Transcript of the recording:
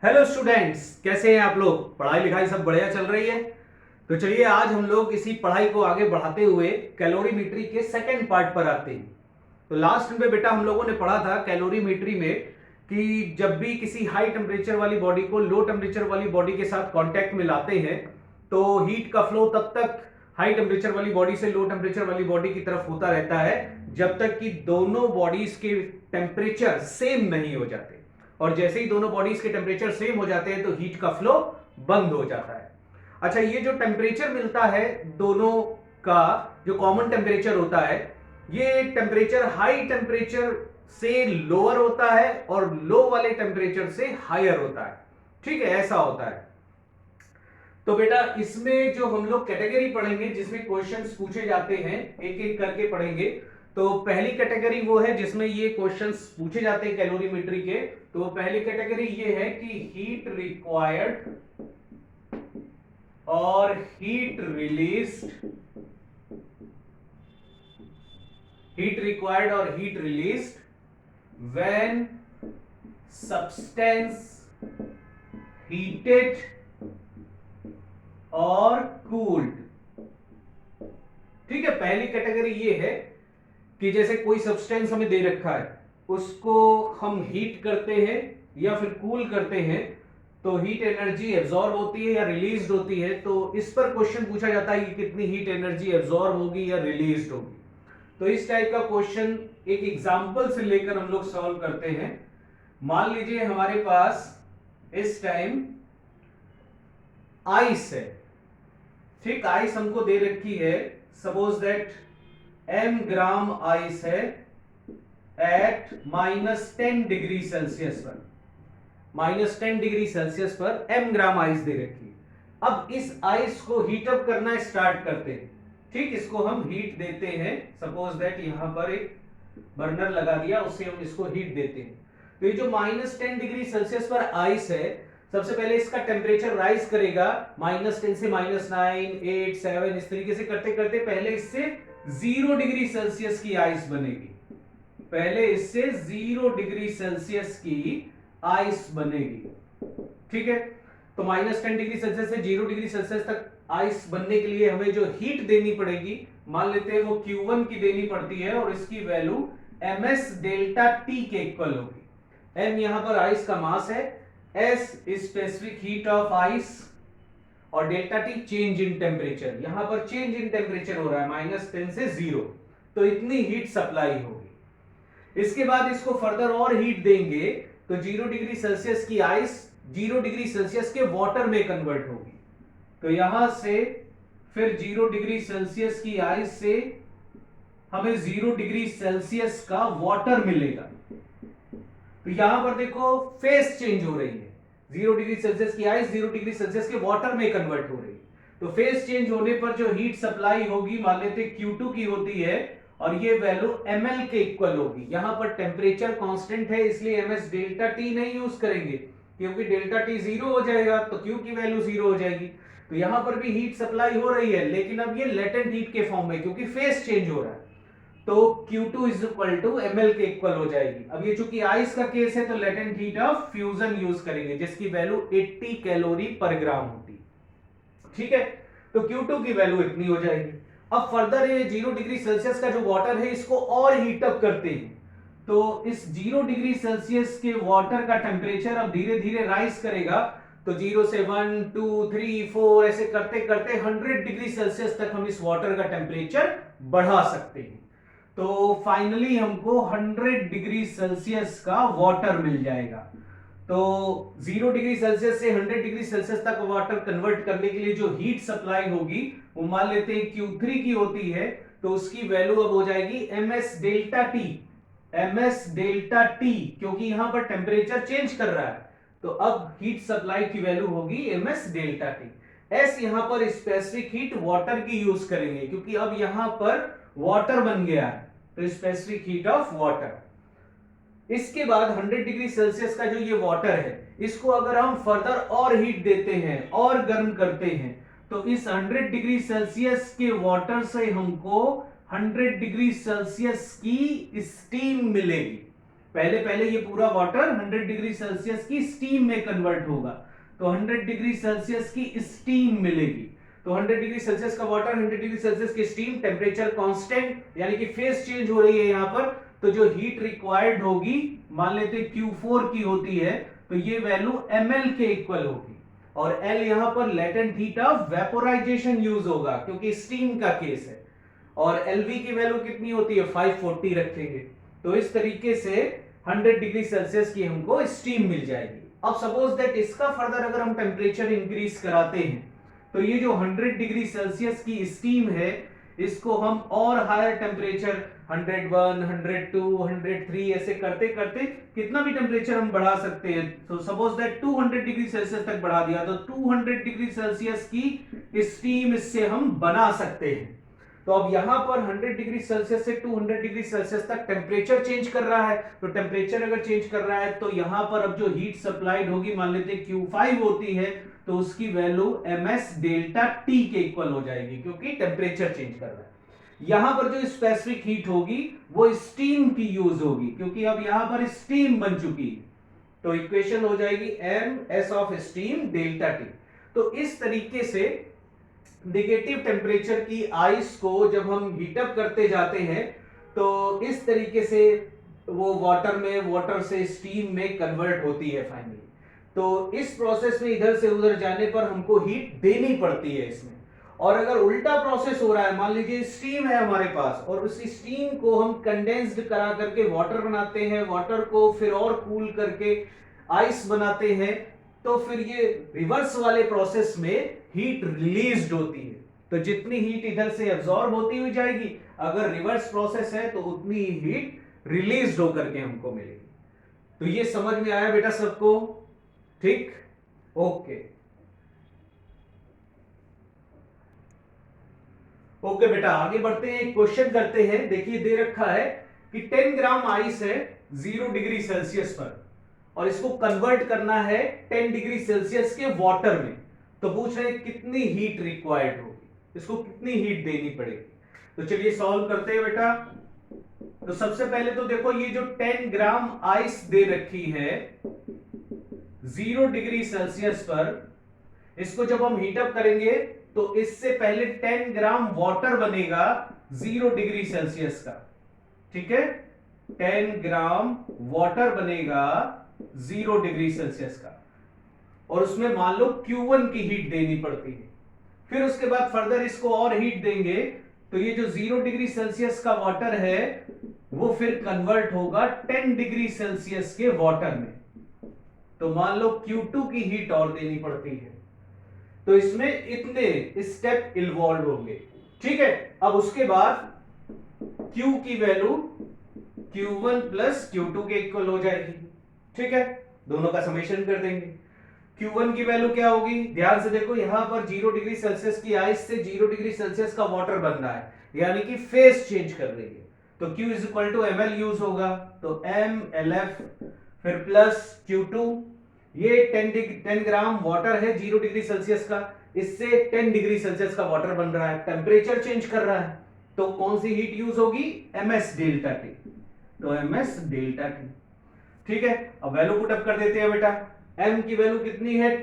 Hello students, कैसे हैं आप लोग। पढ़ाई लिखाई सब बढ़िया चल रही है। तो चलिए आज हम लोग इसी पढ़ाई को आगे बढ़ाते हुए कैलोरीमेट्री के सेकंड पार्ट पर आते हैं। तो लास्ट में बेटा हम लोगों ने पढ़ा था कैलोरीमेट्री में कि जब भी किसी हाई टेम्परेचर वाली बॉडी को लो टेम्परेचर वाली बॉडी के साथ कांटेक्ट में लाते हैं तो हीट का फ्लो तब तक हाई टेम्परेचर वाली बॉडी से लो टेम्परेचर वाली बॉडी की तरफ होता रहता है जब तक कि दोनों बॉडीज के टेम्परेचर सेम नहीं हो जाते। और जैसे ही दोनों बॉडीज के टेम्परेचर सेम हो जाते हैं तो हीट का फ्लो बंद हो जाता है। अच्छा, ये जो टेम्परेचर मिलता है दोनों का, जो कॉमन टेम्परेचर होता है, ये टेम्परेचर हाई टेम्परेचर से लोअर होता है और लो वाले टेम्परेचर से हायर होता है। ठीक है, ऐसा होता है। तो बेटा इसमें जो हम लोग कैटेगरी पढ़ेंगे जिसमें क्वेश्चंस पूछे जाते हैं, एक एक करके पढ़ेंगे। तो पहली कैटेगरी वो है जिसमें ये क्वेश्चंस पूछे जाते हैं कैलोरीमेट्री के। तो पहली कैटेगरी ये है कि हीट रिक्वायर्ड और हीट रिलीज्ड, हीट रिक्वायर्ड और heat released when substance heated और कूल्ड। ठीक है, पहली कैटेगरी ये है कि जैसे कोई सब्सटेंस हमें दे रखा है, उसको हम हीट करते हैं या फिर कूल करते हैं तो हीट एनर्जी एब्जॉर्ब होती है या रिलीज होती है। तो इस पर क्वेश्चन पूछा जाता है कि कितनी हीट एनर्जी एब्जॉर्ब होगी या रिलीज होगी। तो इस टाइप का क्वेश्चन एक एग्जांपल से लेकर हम लोग सॉल्व करते हैं। मान लीजिए हमारे पास इस टाइम आइस है। ठीक, आइस हमको दे रखी है, suppose that m gram ice है एट -10 डिग्री सेल्सियस पर, -10 डिग्री सेल्सियस पर m ग्राम आइस दे रखी है। अब इस आइस को हीट अप करना स्टार्ट करते हैं। ठीक, इसको हम हीट देते हैं। सपोज दैट यहां पर एक बर्नर लगा दिया, उससे हम इसको हीट देते हैं। तो ये जो -10 डिग्री सेल्सियस पर आइस है, सबसे पहले इसका टेम्परेचर राइज करेगा -10 से -9, 8, 7, इस तरीके से करते करते पहले इससे 0 डिग्री सेल्सियस की आइस बनेगी। पहले इससे 0 डिग्री सेल्सियस की आइस बनेगी। ठीक है, तो -10 डिग्री सेल्सियस से 0 डिग्री सेल्सियस तक आइस बनने के लिए हमें जो हीट देनी पड़ेगी, मान लेते हैं वो Q1 की देनी पड़ती है और इसकी वैल्यू ms डेल्टा T के इक्वल होगी। m यहां पर आइस का मास है, S specific heat of ice और delta T change in temperature. यहां पर चेंज इन टेम्परेचर हो रहा है -10 से 0, तो इतनी हीट सप्लाई होगी। इसके बाद इसको फर्दर और हीट देंगे तो 0 डिग्री सेल्सियस की आइस 0 डिग्री सेल्सियस के वाटर में कन्वर्ट होगी। तो यहां से फिर 0 डिग्री सेल्सियस की आइस से हमें 0 डिग्री सेल्सियस का वाटर मिलेगा। तो यहां पर देखो फेस चेंज हो रही है, 0 डिग्री सेल्सियस की आइस 0 डिग्री सेल्सियस के वाटर में कन्वर्ट हो रही है। तो फेस चेंज होने पर जो हीट सप्लाई होगी, मान लेते Q2 की होती है और ये वैल्यू ml के इक्वल होगी। यहां पर टेम्परेचर कांस्टेंट है इसलिए ms डेल्टा T नहीं यूज करेंगे, क्योंकि डेल्टा T 0 हो जाएगा तो Q की वैल्यू 0 हो जाएगी। तो यहां पर भी हीट सप्लाई हो रही है, लेकिन अब ये लेटेंट हीट के फॉर्म में, क्योंकि फेस चेंज हो रहा है। तो Q2 is equal to ml के इक्वल हो जाएगी। अब ये चूंकि आइस का केस है तो latent heat of fusion use करेंगे जिसकी वैल्यू 80 कैलोरी पर ग्राम होती। ठीक है, तो Q2 की वैल्यू इतनी हो जाएगी। अब फर्दर ये 0 डिग्री सेल्सियस का जो वाटर है इसको और हीट अप करते हैं। तो इस 0 डिग्री सेल्सियस के वाटर का टेम्परेचर अब धीरे धीरे राइज करेगा। तो 0 से 1, 2, 3, 4 ऐसे करते करते 100 डिग्री सेल्सियस तक हम इस वाटर का टेम्परेचर बढ़ा सकते हैं। तो फाइनली हमको 100 डिग्री सेल्सियस का वाटर मिल जाएगा। तो 0 डिग्री सेल्सियस से 100 डिग्री सेल्सियस तक वाटर कन्वर्ट करने के लिए जो हीट सप्लाई होगी वो मान लेते हैं Q3 की होती है, तो उसकी वैल्यू अब हो जाएगी ms delta T. ms delta T, क्योंकि यहां पर टेम्परेचर चेंज कर रहा है तो अब हीट सप्लाई की वैल्यू होगी ms डेल्टा टी। s यहां पर स्पेसिफिक हीट वाटर की यूज करेंगे क्योंकि अब यहां पर वाटर बन गया है, तो स्पेसिफिक हीट ऑफ वाटर। इसके बाद 100 डिग्री सेल्सियस का जो ये वाटर है इसको अगर हम फर्दर और हीट देते हैं और गर्म करते हैं तो इस 100 डिग्री सेल्सियस के वाटर से हमको 100 डिग्री सेल्सियस की स्टीम मिलेगी। पहले पहले ये पूरा वाटर 100 डिग्री सेल्सियस की स्टीम में कन्वर्ट होगा, तो 100 डिग्री सेल्सियस की स्टीम मिलेगी। तो 100 डिग्री सेल्सियस का वाटर, 100 डिग्री सेल्सियस की स्टीम, टेम्परेचर कांस्टेंट, यानी कि फेज चेंज हो रही है यहां पर, तो जो हीट रिक्वायर्ड होगी मान लेते Q4 की होती है, तो ये वैल्यू ml के इक्वल होगी, और L यहां पर latent heat of vaporisation use होगा क्योंकि स्टीम का केस है, और LV की वैल्यू कितनी होती है 540 रखेंगे। तो इस तरीके से 100 डिग्री सेल्सियस की हमको स्टीम मिल जाएगी। अब सपोज दैट इसका फर्दर अगर हम टेम्परेचर इंक्रीज कराते हैं, तो ये जो 100 डिग्री सेल्सियस की स्टीम है, इसको हम और हायर टेम्परेचर 101, 102, 103 ऐसे करते करते कितना भी टेम्परेचर हम बढ़ा सकते हैं। तो सपोज दैट 200 डिग्री सेल्सियस तक बढ़ा दिया, तो 200 डिग्री सेल्सियस की स्टीम इससे हम बना सकते हैं। तो अब यहां पर 100 डिग्री सेल्सियस से 200 डिग्री सेल्सियस तक टेम्परेचर चेंज कर रहा है, तो टेम्परेचर अगर चेंज कर रहा है तो यहां पर अब जो हीट सप्लाइड होगी मान लेते Q5 होती है, तो उसकी वैल्यू ms डेल्टा T के इक्वल हो जाएगी क्योंकि टेम्परेचर चेंज कर रहा है। यहां पर जो स्पेसिफिक हीट होगी वो स्टीम की यूज होगी क्योंकि अब यहां पर स्टीम बन चुकी है, तो इक्वेशन हो जाएगी ms of steam delta T। तो इस तरीके से नेगेटिव टेम्परेचर की आइस को जब हम हीटअप करते जाते हैं तो इस तरीके से वो वाटर में, वाटर से स्टीम में कन्वर्ट होती है फाइनली। तो इस प्रोसेस में इधर से उधर जाने पर हमको हीट देनी पड़ती है इसमें। और अगर उल्टा प्रोसेस हो रहा है, मान लीजिए स्टीम है हमारे पास और उसी स्टीम को हम कंडेंस्ड करा करके वाटर बनाते हैं, वाटर को फिर और कूल करके आइस बनाते हैं, तो फिर ये रिवर्स वाले प्रोसेस में हीट रिलीज्ड होती है। तो जितनी हीट इधर से एब्जॉर्ब होती हुई जाएगी, अगर रिवर्स प्रोसेस है तो उतनी ही हीट रिलीज्ड होकर के हमको मिलेगी। तो ये समझ में आया बेटा सबको? ठीक, ओके ओके बेटा, आगे बढ़ते हैं, क्वेश्चन करते हैं। देखिए दे रखा है कि 10 ग्राम आइस है 0 डिग्री सेल्सियस पर और इसको कन्वर्ट करना है 10 डिग्री सेल्सियस के वाटर में। तो पूछ रहे हैं कितनी हीट रिक्वायर्ड होगी, इसको कितनी हीट देनी पड़ेगी। तो चलिए सॉल्व करते हैं बेटा। तो सबसे पहले तो देखो ये जो 10 ग्राम आइस दे रखी है 0 डिग्री सेल्सियस पर, इसको जब हम हीटअप करेंगे तो इससे पहले 10 ग्राम वाटर बनेगा 0 डिग्री सेल्सियस का। ठीक है, 10 ग्राम वाटर बनेगा 0 डिग्री सेल्सियस का, और उसमें मान लो Q1 की हीट देनी पड़ती है। फिर उसके बाद फर्दर इसको और हीट देंगे तो ये जो 0 डिग्री सेल्सियस का वाटर है वो फिर कन्वर्ट होगा 10 डिग्री सेल्सियस के वाटर में, तो मान लो Q2 की हीट और देनी पड़ती है। तो इसमें इतने स्टेप इन्वॉल्व होंगे। ठीक है, अब उसके बाद Q की वैल्यू Q1 प्लस Q2 के इक्वल हो जाएगी। ठीक है, दोनों का समेशन कर देंगे। Q1 की वैल्यू क्या होगी, ध्यान से देखो, यहां पर 0 डिग्री सेल्सियस की आइस से 0 डिग्री सेल्सियस का वाटर बन रहा है, यानी कि फेज चेंज कर रही है, तो Q is equal to ml use होगा, तो mLF फिर प्लस Q2। ये 10 ग्राम वाटर है 0 डिग्री सेल्सियस का, इससे 10 डिग्री सेल्सियस का वाटर बन रहा है, टेम्परेचर चेंज कर रहा है, तो कौन सी हीट यूज होगी, ms डेल्टा T, तो ms डेल्टा T। ठीक है, अब वैल्यू पुट अप कर देते हैं बेटा। m की वैल्यू कितनी है